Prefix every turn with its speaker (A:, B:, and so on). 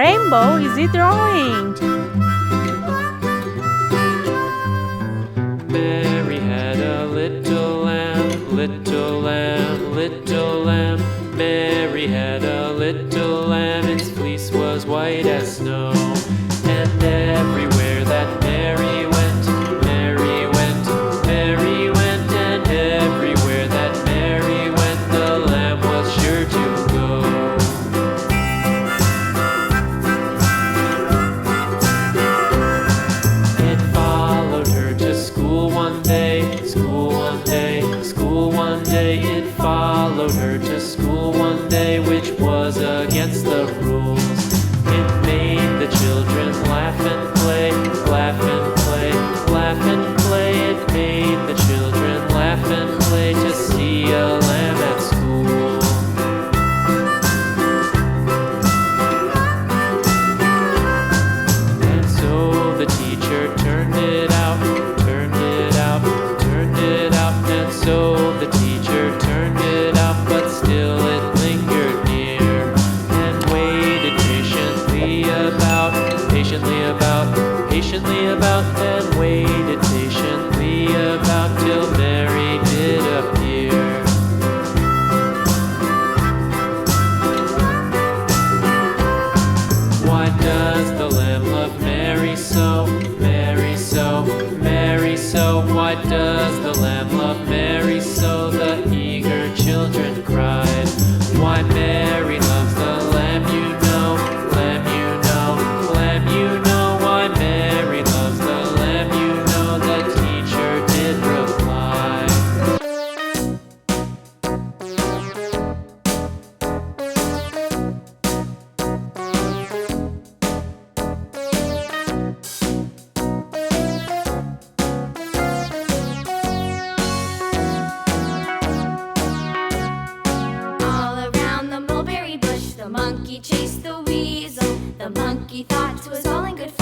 A: rainbow is he drawing?
B: Mary had a little lamb, little lamb, little lamb. Mary had a little lamb, its fleece was white as snow. And everywhere that Mary went, Mary went, Mary went. And everywhere that Mary went, the lamb was sure to go. It followed her to school one day, school one day, school one day. It followed her to school one day, which was against the rules. It made the children laugh and play, laugh and play, laugh and play. It made the children laugh and play to see a lamb at school. And so the teacher turned it out, turned it out, turned it out. And so the teacher turned it out, but still it lingered near and waited patiently about, patiently about, and waited patiently about till Mary did appear. Why does the lamb love Mary so, Mary so, Mary so? Why does the lamb love Mary so? The eager children cried. Why Mary loves the lamb, you know, lamb, you know, lamb, you know. Why Mary loves the lamb, you know, the teacher did reply.
C: All around the mulberry bush, the monkey chased the weasel. The monkey thought 'twas all in good fun.